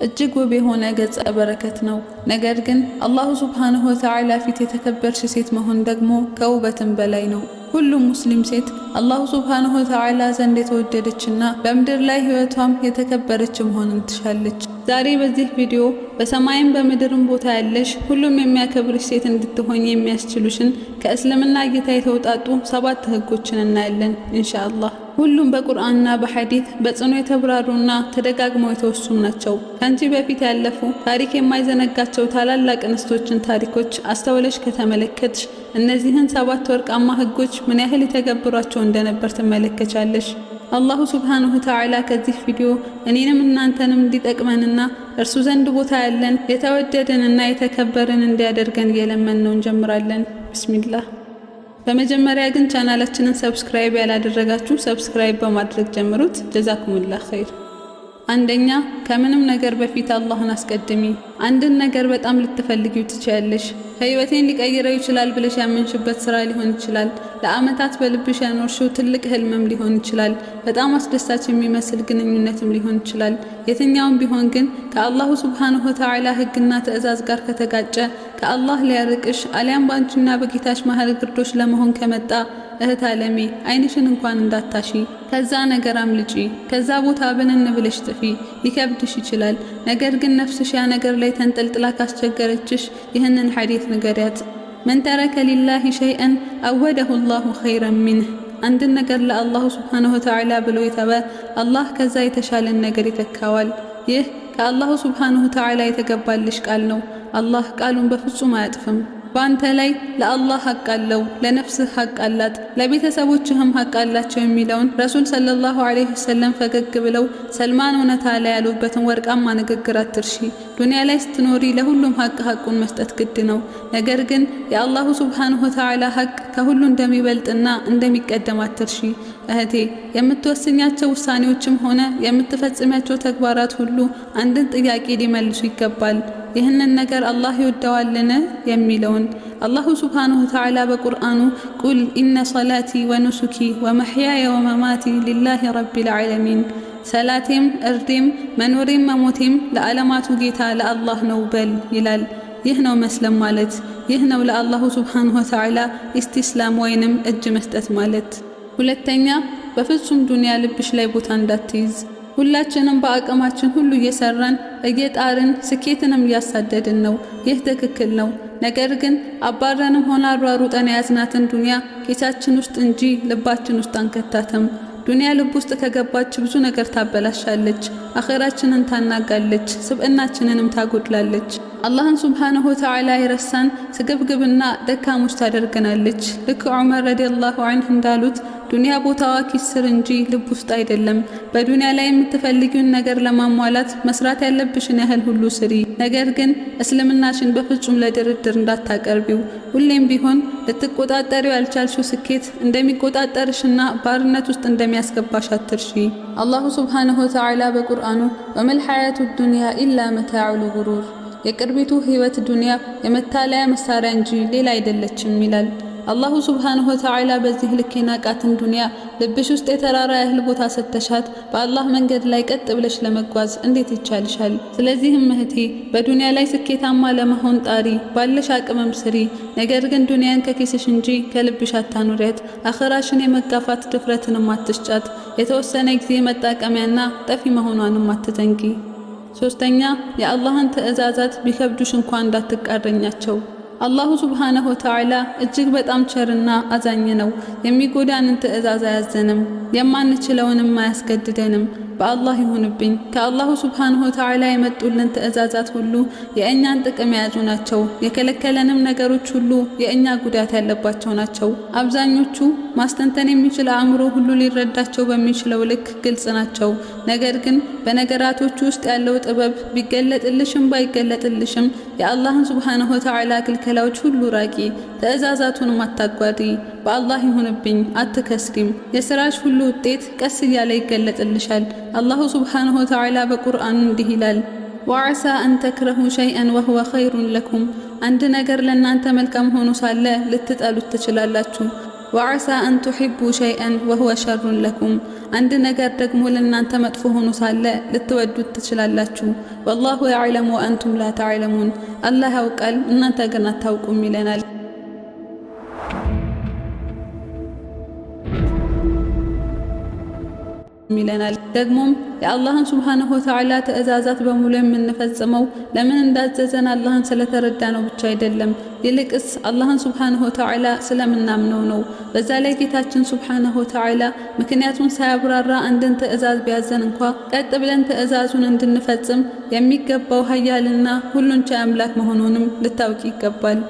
እጅግ ውብ የሆነ ገጸ በረከት ነው። ነገር ግን አላሁ ሱብሓነሁ ወተዓላ ፊት የተከበርሽ ሴት መሆን ደግሞ ከውበትም በላይ ነው። ሁሉም ሙስሊም ሴት አላሁ ሱብሓነሁ ወተዓላ ዘንድ የተወደደችና በምድር ላይ ህይወቷም የተከበረች መሆንን ትሻለች። ዛሬ በዚህ ቪዲዮ በሰማይም በምድርም ቦታ ያለሽ ሁሉም የሚያከብርሽ ሴት እንድትሆኝ የሚያስችሉሽን ከእስልምና እይታ የተውጣጡ 7 ህጎችን እናያለን ኢንሻአላህ። ሁሉም በቁርአንና በሐዲስ በጽኑ የተብራሩና ተደጋግመው የተወሱም ናቸው። ከአንቺ በፊት ያለፉ ታሪክ የማይዘነጋቸው ታላላቅ እንስቶችን ታሪኮች አስተውለሽ ከተመለከትሽ እነዚህን 7 ወርቃማ ህጎች ምን ያህል የተገብሯቸው እንደነበር ትመለከቻለሽ። አላሁ ሱብሓነሁ ወተዓላ ከዚህ ቪዲዮ እኔንም እናንተንም እንዲጠቅመንና እርሱ ዘንድ ቦታ ያለን የተወደደንና የተከበረን እንዲያደርገን እየለመንነው እንጀምራለን። ቢስሚላህ። በመጀመሪያ ግን ቻናላችንን ሰብስክራይብ ያላደረጋችሁ ሰብስክራይብ በማድረግ ጀምሩት። ጀዛኩሙላህ ኸይር። አንደኛ፣ ከምንም ነገር በፊት አላህን አስቀድሚ። አንድን ነገር በጣም ልትፈልጊው ትችያለሽ። ህይወቴን ሊቀይረው ይችላል ብለሽ ያመንሽበት ስራ ሊሆን ይችላል። ለአመታት በልብሽ ያኖርሽው ትልቅ ህልምም ሊሆን ይችላል። በጣም አስደሳች የሚመስል ግንኙነትም ሊሆን ይችላል። የትኛውም ቢሆን ግን ከአላሁ ሱብሓነሁ ወተዓላ ህግና ትዕዛዝ ጋር ከተጋጨ ከአላህ ሊያርቅሽ አሊያም ባንቺና በጌታሽ መሃል ግርዶሽ ለመሆን ከመጣ እህት አለሜ አይንሽን እንኳን እንዳታሺ። ከዛ ነገር አምልጪ። ከዛ ቦታ ብንን ብለሽ ጥፊ። ሊከብድሽ ይችላል። ነገር ግን ነፍስሽ ያ ነገር ላይ ተንጠልጥላ ካስቸገረችሽ ይህንን ሐዲስ ንገሪያት። መን ተረከ ሊላሂ ሸይአን አወደሁ ላሁ ኸይረን ሚንህ። አንድን ነገር ለአላሁ ሱብሓነሁ ወተዓላ ብሎ የተወ አላህ ከዛ የተሻለን ነገር ይተካዋል። ይህ ከአላሁ ሱብሓነሁ ወተዓላ የተገባልሽ ቃል ነው። አላህ ቃሉን በፍጹም አያጥፍም። በአንተ ላይ ለአላህ ሐቅ አለው፣ ለነፍስህ ሐቅ አላት፣ ለቤተሰቦችህም ሐቅ አላቸው የሚለውን ረሱል ሰለላሁ ዐለይሂ ወሰለም ፈገግ ብለው ሰልማን እውነታ ላይ ያሉበትን ወርቃማ ንግግር አትርሺ። ዱንያ ላይ ስትኖሪ ለሁሉም ሐቁን መስጠት ግድ ነው። ነገር ግን የአላሁ ሱብሓነሁ ወተዓላ ሐቅ ከሁሉ እንደሚበልጥና እንደሚቀደም አትርሺ። እህቴ፣ የምትወስኛቸው ውሳኔዎችም ሆነ የምትፈጽሚያቸው ተግባራት ሁሉ አንድን ጥያቄ ሊመልሱ ይገባል። ይህንን ነገር አላህ ይወደዋልን የሚለውን። አላሁ ሱብሓነሁ ወተዓላ በቁርአኑ ቁል ኢነ ሰላቲ ወኑሱኪ ወመሕያየ ወመማቲ ሊላሂ ረቢል ዓለሚን፣ ሰላቴም እርዴም መኖሬም መሞቴም ለዓለማቱ ጌታ ለአላህ ነው በል ይላል። ይህ ነው መስለም ማለት። ይህ ነው ለአላሁ ሱብሓነሁ ወተዓላ ኢስቲስላም ወይንም እጅ መስጠት ማለት። ሁለተኛ፣ በፍጹም ዱንያ ልብሽ ላይ ቦታ እንዳትይዝ። ሁላችንም በአቅማችን ሁሉ እየሰራን እየጣርን ስኬትንም እያሳደድን ነው። ይህ ትክክል ነው። ነገር ግን አባረንም ሆነ አሯሩጠን የያዝናትን ዱንያ ኪሳችን ውስጥ እንጂ ልባችን ውስጥ አንከታተም። ዱንያ ልብ ውስጥ ከገባች ብዙ ነገር ታበላሻለች፣ አኺራችንን ታናጋለች፣ ስብዕናችንንም ታጎድላለች። አላህን ሱብሓነሁ ወተዓላ የረሳን ስግብግብና ደካሞች ታደርገናለች። ልክ ዑመር ረዲየላሁ ዐንሁ እንዳሉት ዱንያ ቦታዋ ኪስ ስር እንጂ ልብ ውስጥ አይደለም። በዱንያ ላይ የምትፈልጊውን ነገር ለማሟላት መስራት ያለብሽን ያህል ሁሉ ስሪ። ነገር ግን እስልምናሽን በፍጹም ለድርድር እንዳታቀርቢው። ሁሌም ቢሆን ልትቆጣጠሪው ያልቻልሽው ስኬት እንደሚቆጣጠርሽና ባርነት ውስጥ እንደሚያስገባሽ አትርሺ። አላሁ ሱብሓነሁ ወተዓላ በቁርአኑ ወመል ሐያቱ ዱንያ ኢላ መታዑል ጉሩር፣ የቅርቢቱ ህይወት ዱንያ የመታለያ መሳሪያ እንጂ ሌላ አይደለችም ይላል። አላሁ ሱብሓነሁ ወተዓላ በዚህ ልክ የናቃትን ዱንያ ልብሽ ውስጥ የተራራ ያህል ቦታ ሰተሻት በአላህ መንገድ ላይ ቀጥ ብለሽ ለመጓዝ እንዴት ይቻልሻል? ስለዚህም እህቴ በዱንያ ላይ ስኬታማ ለመሆን ጣሪ፣ ባለሽ አቅምም ስሪ። ነገር ግን ዱንያን ከኪስሽ እንጂ ከልብሽ አታኑሪያት። አኺራሽን የመጋፋት ድፍረትንም አትስጫት። የተወሰነ ጊዜ መጣቀሚያና ጠፊ መሆኗንም አትዘንጊ። ሶስተኛ፣ የአላህን ትዕዛዛት ቢከብዱሽ እንኳን እንዳትቃረኛቸው። አላሁ ሱብሓነሁ ወተዓላ እጅግ በጣም ቸርና አዛኝ ነው። የሚጎዳንን ትዕዛዝ አያዘንም፣ የማንችለውንም አያስገድደንም። በአላህ ይሁንብኝ፣ ከአላሁ ሱብሓነሁ ወተዓላ የመጡልን ትዕዛዛት ሁሉ የእኛን ጥቅም የያዙ ናቸው። የከለከለንም ነገሮች ሁሉ የእኛ ጉዳት ያለባቸው ናቸው። አብዛኞቹ ማስተንተን የሚችል አእምሮ ሁሉ ሊረዳቸው በሚችለው ልክ ግልጽ ናቸው። ነገር ግን በነገራቶቹ ውስጥ ያለው ጥበብ ቢገለጥልሽም ባይገለጥልሽም የአላህን ሱብሓነሁ ወተዓላ ክልከላዎች ሁሉ ራቂ፣ ትዕዛዛቱንም አታጓዲ። በአላህ ይሁንብኝ፣ አትከስሪም። የስራሽ ሁሉ ውጤት ቀስ እያለ ይገለጥልሻል። አላሁ ሱብሓነሁ ወተዓላ በቁርአኑ እንዲህ ይላል፣ ወዐሳ አን ተክረሁ ሸይአን ወሁወ ኸይሩን ለኩም፣ አንድ ነገር ለእናንተ መልካም ሆኖ ሳለ ልትጠሉት ትችላላችሁ። ወዐሳ አን ቱሒቡ ሸይአን ወሁወ ሸሩን ለኩም አንድ ነገር ደግሞ ለእናንተ መጥፎ ሆኖ ሳለ ልትወዱት ትችላላችሁ። ወላሁ ያዕለሙ ወአንቱም ላ ተዕለሙን አላህ ያውቃል እናንተ ግን አታውቁም ይለናል። ደግሞም የአላህን ሱብሓነሁ ወተዓላ ትእዛዛት በሙሉ የምንፈጽመው ለምን እንዳዘዘን አላህን ስለተረዳ ነው ብቻ አይደለም፣ ይልቅስ አላህን ሱብሓነሁ ወተዓላ ስለምናምነው ነው። በዛ ላይ ጌታችን ሱብሓነሁ ወተዓላ ምክንያቱን ሳያብራራ አንድን ትእዛዝ ቢያዘን እንኳ ቀጥ ብለን ትእዛዙን እንድንፈጽም የሚገባው ኃያልና ሁሉን ቻይ አምላክ መሆኑንም ልታውቂ ይገባል።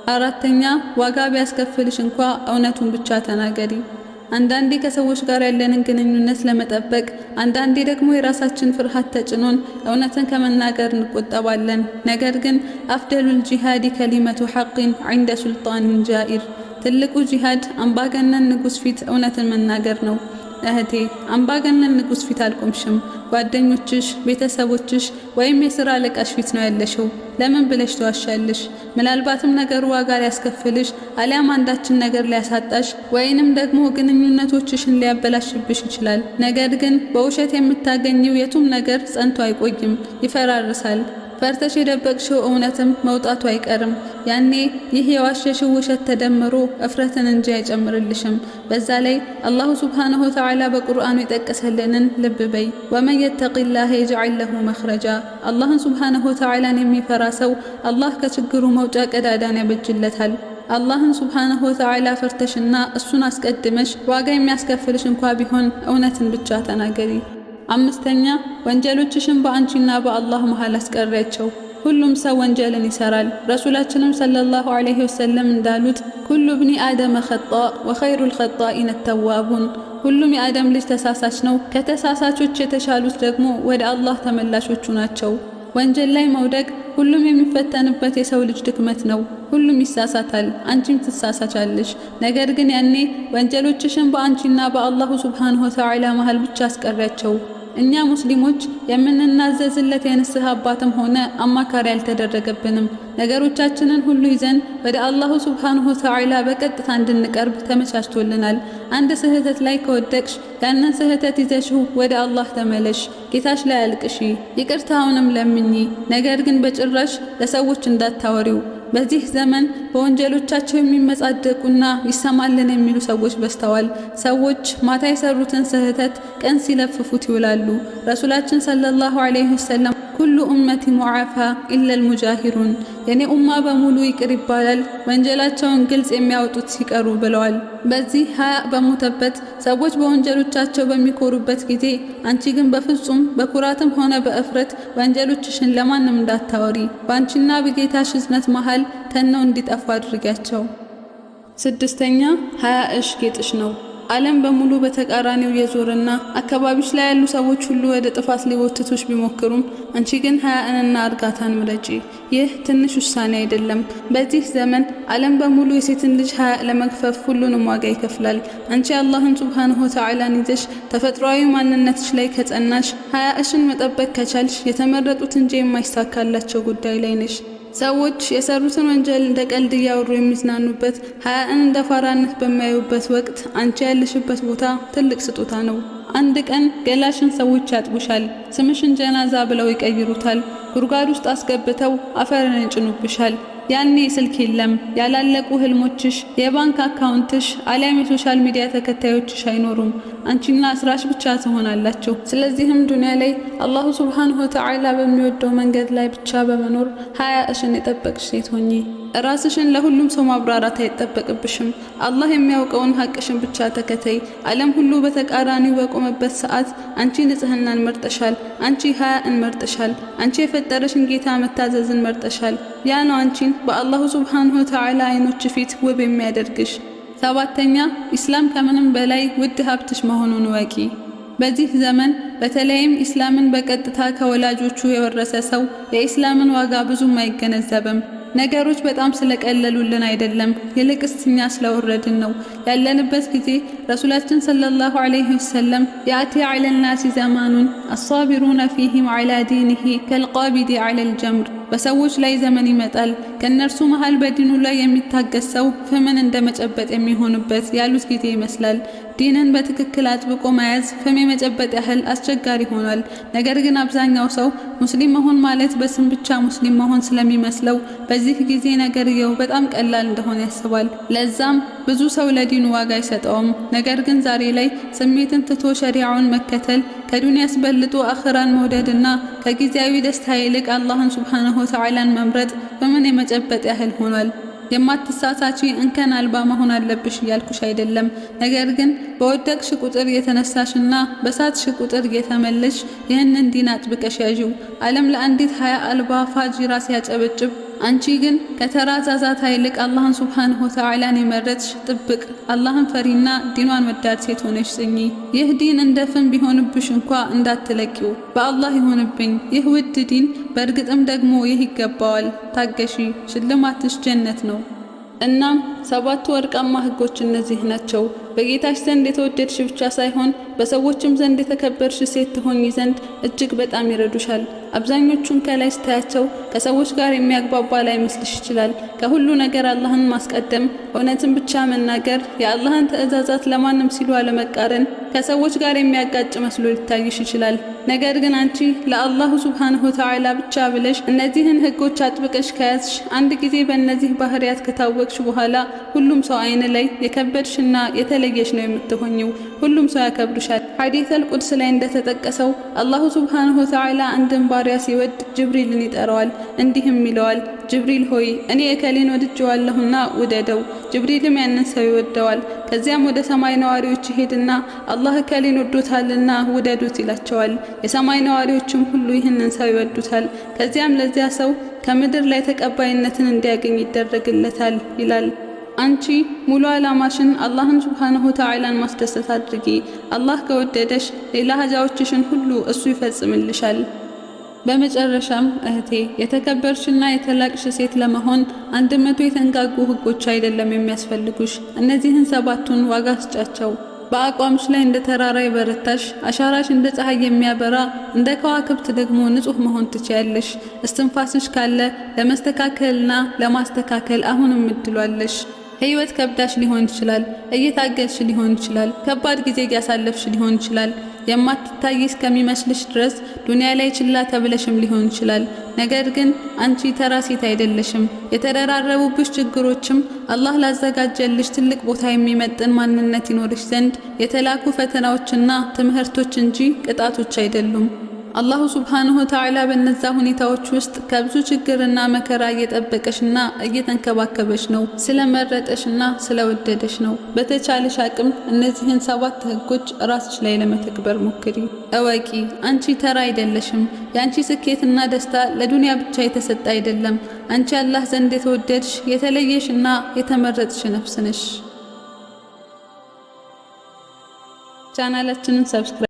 አራተኛ ዋጋ ቢያስከፍልሽ እንኳ እውነቱን ብቻ ተናገሪ። አንዳንዴ ከሰዎች ጋር ያለንን ግንኙነት ለመጠበቅ አንዳንዴ ደግሞ የራሳችን ፍርሃት ተጭኖን እውነትን ከመናገር እንቆጠባለን። ነገር ግን አፍደሉል ጂሃዲ ከሊመቱ ሐቅን ዐንደ ሱልጣኒን ጃኢር ትልቁ ጂሃድ አምባገነን ንጉሥ ፊት እውነትን መናገር ነው። እህቴ አምባገነን ንጉሥ ፊት አልቆምሽም፣ ጓደኞችሽ፣ ቤተሰቦችሽ ወይም የሥራ አለቃሽ ፊት ነው ያለሽው። ለምን ብለሽ ተዋሻለሽ? ምናልባትም ነገሩ ዋጋ ሊያስከፍልሽ አሊያም አንዳችን ነገር ሊያሳጣሽ ወይንም ደግሞ ግንኙነቶችሽን ሊያበላሽብሽ ይችላል። ነገር ግን በውሸት የምታገኘው የቱም ነገር ጸንቶ አይቆይም፣ ይፈራርሳል። ፈርተሽ የደበቅሽው እውነትም መውጣቱ አይቀርም። ያኔ ይህ የዋሸሽው ውሸት ተደምሮ እፍረትን እንጂ አይጨምርልሽም። በዛ ላይ አላሁ ሱብሓነሁ ወተዓላ በቁርአኑ የጠቀሰልንን ልብ በይ። ወመን የተቂላህ የጅዐል ለሁ መኽረጃ አላህን ሱብሓነሁ ወተዓላን የሚፈራ ሰው አላህ ከችግሩ መውጫ ቀዳዳን ያበጅለታል። አላህን ሱብሓነሁ ወተዓላ ፈርተሽና እሱን አስቀድመሽ ዋጋ የሚያስከፍልሽ እንኳ ቢሆን እውነትን ብቻ ተናገሪ። አምስተኛ ወንጀሎችሽን በአንቺና በአላህ መሃል አስቀሪያቸው። ሁሉም ሰው ወንጀልን ይሰራል። ረሱላችንም ሰለላሁ ዐለይሂ ወሰለም እንዳሉት ኩሉ ብኒ አደመ ኸጣእ ወኸይሩል ኸጣኢነ ተዋቡን ሁሉም የአደም ልጅ ተሳሳች ነው፣ ከተሳሳቾች የተሻሉት ደግሞ ወደ አላህ ተመላሾቹ ናቸው። ወንጀል ላይ መውደቅ ሁሉም የሚፈተንበት የሰው ልጅ ድክመት ነው። ሁሉም ይሳሳታል፣ አንቺም ትሳሳቻለሽ። ነገር ግን ያኔ ወንጀሎችሽን በአንቺና በአላሁ ሱብሓነሁ ወተዓላ መሃል ብቻ አስቀሪያቸው። እኛ ሙስሊሞች የምንናዘዝለት የንስሐ አባትም ሆነ አማካሪ አልተደረገብንም። ነገሮቻችንን ሁሉ ይዘን ወደ አላሁ ሱብሓነሁ ወተዓላ በቀጥታ እንድንቀርብ ተመቻችቶልናል። አንድ ስህተት ላይ ከወደቅሽ ያንን ስህተት ይዘሽው ወደ አላህ ተመለሽ። ጌታሽ ላይ አልቅሺ፣ ይቅርታውንም ለምኚ። ነገር ግን በጭራሽ ለሰዎች እንዳታወሪው። በዚህ ዘመን በወንጀሎቻቸው የሚመጻደቁና ይሰማልን የሚሉ ሰዎች በስተዋል። ሰዎች ማታ የሰሩትን ስህተት ቀን ሲለፍፉት ይውላሉ። ረሱላችን ሰለላሁ ዐለይሂ ወሰለም ኩሉ ኡመቲ ሙዓፋ ኢለል ሙጃሂሩን የኔ ኡማ በሙሉ ይቅር ይባላል ወንጀላቸውን ግልጽ የሚያወጡት ሲቀሩ ብለዋል። በዚህ ሀያ በሞተበት ሰዎች በወንጀሎቻቸው በሚኮሩበት ጊዜ አንቺ ግን በፍጹም በኩራትም ሆነ በእፍረት ወንጀሎችሽን ለማንም እንዳታወሪ። በአንቺና በጌታሽ እዝነት መሃል ተነው እንዲጠፋ አድርጊያቸው። ስድስተኛ ሀያእሽ ጌጥሽ ነው። ዓለም በሙሉ በተቃራኒው የዞረና አካባቢሽ ላይ ያሉ ሰዎች ሁሉ ወደ ጥፋት ሊወትቱሽ ቢሞክሩም አንቺ ግን ሀያእንና እርጋታን ምረጪ። ይህ ትንሽ ውሳኔ አይደለም። በዚህ ዘመን ዓለም በሙሉ የሴትን ልጅ ሀያ ለመግፈፍ ሁሉንም ዋጋ ይከፍላል። አንቺ አላህን ሱብሓነሁ ወተዓላን ይዘሽ ተፈጥሯዊ ማንነትሽ ላይ ከጸናሽ፣ ሀያእሽን መጠበቅ ከቻልሽ የተመረጡት እንጂ የማይሳካላቸው ጉዳይ ላይ ነሽ። ሰዎች የሰሩትን ወንጀል እንደ ቀልድ እያወሩ የሚዝናኑበት፣ ሀያእን እንደ ፋራነት በማያዩበት ወቅት አንቺ ያለሽበት ቦታ ትልቅ ስጦታ ነው። አንድ ቀን ገላሽን ሰዎች ያጥቡሻል፣ ስምሽን ጀናዛ ብለው ይቀይሩታል፣ ጉድጓድ ውስጥ አስገብተው አፈርን ይጭኑብሻል። ያኔ ስልክ የለም፣ ያላለቁ ህልሞችሽ፣ የባንክ አካውንትሽ አሊያም የሶሻል ሚዲያ ተከታዮችሽ አይኖሩም። አንቺና ስራሽ ብቻ ትሆናላችሁ። ስለዚህም ዱንያ ላይ አላሁ ሱብሓነሁ ወተዓላ በሚወደው መንገድ ላይ ብቻ በመኖር ሀያእሽን የጠበቅሽ ሴት ሆኚ። ራስሽን ለሁሉም ሰው ማብራራት አይጠበቅብሽም። አላህ የሚያውቀውን ሀቅሽን ብቻ ተከተይ። ዓለም ሁሉ በተቃራኒው በቆመበት ሰዓት አንቺ ንጽህናን መርጠሻል። አንቺ ሀያእን መርጠሻል። አንቺ የፈጠረሽን ጌታ መታዘዝን መርጠሻል። ያ ነው አንቺን በአላሁ ሱብሓነሁ ወተዓላ አይኖች ፊት ውብ የሚያደርግሽ። ሰባተኛ ኢስላም ከምንም በላይ ውድ ሀብትሽ መሆኑን ወቂ። በዚህ ዘመን በተለይም ኢስላምን በቀጥታ ከወላጆቹ የወረሰ ሰው የኢስላምን ዋጋ ብዙም አይገነዘብም። ነገሮች በጣም ስለቀለሉልን አይደለም፣ ይልቅስ እኛ ስለወረድን ነው። ያለንበት ጊዜ ረሱላችን ሰለላሁ ዐለይሂ ወሰለም ያእቲ ዐለናሲ ዘማኑን الصابرون فيهم على دينه كالقابض على الجمر በሰዎች ላይ ዘመን ይመጣል ከነርሱ መሃል በዲኑ ላይ የሚታገስ ሰው ፍምን እንደመጨበጥ የሚሆንበት ያሉት ጊዜ ይመስላል። ዲንን በትክክል አጥብቆ መያዝ ፍም የመጨበጥ ያህል አስቸጋሪ ሆኗል። ነገር ግን አብዛኛው ሰው ሙስሊም መሆን ማለት በስም ብቻ ሙስሊም መሆን ስለሚመስለው በዚህ ጊዜ ነገርየው በጣም ቀላል እንደሆነ ያስባል። ለዛም ብዙ ሰው ለዲኑ ዋጋ አይሰጠውም። ነገር ግን ዛሬ ላይ ስሜትን ትቶ ሸሪዓውን መከተል ከዱንያ አስበልጦ አኺራን መውደድና ከጊዜያዊ ደስታ ይልቅ አላህን ሱብሓነሁ ወተዓላን መምረጥ በምን የመጨበጥ ያህል ሆኗል። የማትሳሳቺ እንከን አልባ መሆን አለብሽ እያልኩሽ አይደለም። ነገር ግን በወደቅሽ ቁጥር የተነሳሽና በሳትሽ ቁጥር የተመለሽ ይህንን ዲን አጥብቀሽ ያዢው። ዓለም ለአንዲት ሀያ አልባ ፋጅራ ሲያጨበጭብ አንቺ ግን ከተራ ዛዛታ ይልቅ አላህን ሱብሓነሁ ወተዓላን የመረጥሽ ጥብቅ አላህን ፈሪና ዲኗን ወዳድ ሴት ሆነሽ ጽኚ። ይህ ዲን እንደ ፍም ቢሆንብሽ እንኳ እንዳትለቂው። በአላህ ይሆንብኝ ይህ ውድ ዲን፣ በእርግጥም ደግሞ ይህ ይገባዋል። ታገሺ፣ ሽልማትሽ ጀነት ነው። እናም 7 ወርቃማ ህጎች እነዚህ ናቸው። በጌታሽ ዘንድ የተወደድሽ ብቻ ሳይሆን በሰዎችም ዘንድ የተከበርሽ ሴት ትሆኚ ዘንድ እጅግ በጣም ይረዱሻል። አብዛኞቹን ከላይ ስታያቸው ከሰዎች ጋር የሚያግባባ ላይመስልሽ ይችላል። ከሁሉ ነገር አላህን ማስቀደም፣ እውነትን ብቻ መናገር፣ የአላህን ትዕዛዛት ለማንም ሲሉ አለመቃረን ከሰዎች ጋር የሚያጋጭ መስሎ ሊታይሽ ይችላል። ነገር ግን አንቺ ለአላሁ ሱብሓነሁ ወተዓላ ብቻ ብለሽ እነዚህን ህጎች አጥብቀሽ ከያዝሽ፣ አንድ ጊዜ በእነዚህ ባህሪያት ከታወቅሽ በኋላ ሁሉም ሰው አይን ላይ የከበድሽና የተለየሽ ነው የምትሆኚው። ሁሉም ሰው ያከብርሻል። ሐዲሰል ቁድስ ላይ እንደተጠቀሰው አላሁ ሱብሓነሁ ወተዓላ አንድን ባሪያ ሲወድ ጅብሪልን ይጠራዋል። እንዲህም ይለዋል፣ ጅብሪል ሆይ እኔ እከሌን ወድጄዋለሁና ውደደው። ጅብሪልም ያንን ሰው ይወደዋል። ከዚያም ወደ ሰማይ ነዋሪዎች ይሄድና አላህ እከሌን ወዶታልና ውደዱት ይላቸዋል። የሰማይ ነዋሪዎችም ሁሉ ይህንን ሰው ይወዱታል። ከዚያም ለዚያ ሰው ከምድር ላይ ተቀባይነትን እንዲያገኝ ይደረግለታል ይላል። አንቺ ሙሉ ዓላማሽን አላህን ሱብሓነሁ ወተዓላን ማስደሰት አድርጊ። አላህ ከወደደሽ ሌላ ሀጃዎችሽን ሁሉ እሱ ይፈጽምልሻል። በመጨረሻም እህቴ የተከበርሽና የተላቅሽ ሴት ለመሆን 100 የተንጋጉ ህጎች አይደለም የሚያስፈልጉሽ። እነዚህን 7ቱን ዋጋ ስጫቸው። በአቋምሽ ላይ እንደ ተራራ የበረታሽ፣ አሻራሽ እንደ ፀሐይ የሚያበራ፣ እንደ ከዋክብት ደግሞ ንጹህ መሆን ትችያለሽ። እስትንፋስሽ ካለ ለመስተካከልና ለማስተካከል አሁንም እድሏለሽ። ህይወት ከብዳሽ ሊሆን ይችላል። እየታገልሽ ሊሆን ይችላል። ከባድ ጊዜ ያሳለፍሽ ሊሆን ይችላል። የማትታይ እስከሚመስልሽ ድረስ ዱንያ ላይ ችላ ተብለሽም ሊሆን ይችላል። ነገር ግን አንቺ ተራ ሴት አይደለሽም። የተደራረቡብሽ ችግሮችም አላህ ላዘጋጀልሽ ትልቅ ቦታ የሚመጥን ማንነት ይኖርሽ ዘንድ የተላኩ ፈተናዎችና ትምህርቶች እንጂ ቅጣቶች አይደሉም። አላሁ ሱብሓነሁ ወተዓላ በነዛ ሁኔታዎች ውስጥ ከብዙ ችግርና መከራ እየጠበቀሽና እየተንከባከበሽ ነው። ስለመረጠሽና ስለወደደሽ ነው። በተቻለሽ አቅም እነዚህን 7 ህጎች ራስሽ ላይ ለመተግበር ሞክሪ። እወቂ፣ አንቺ ተራ አይደለሽም። የአንቺ ስኬትና ደስታ ለዱንያ ብቻ የተሰጠ አይደለም። አንቺ አላህ ዘንድ የተወደድሽ የተለየሽና የተመረጥሽ ነፍስ ነሽ። ቻናላችንን ሰብስክራይብ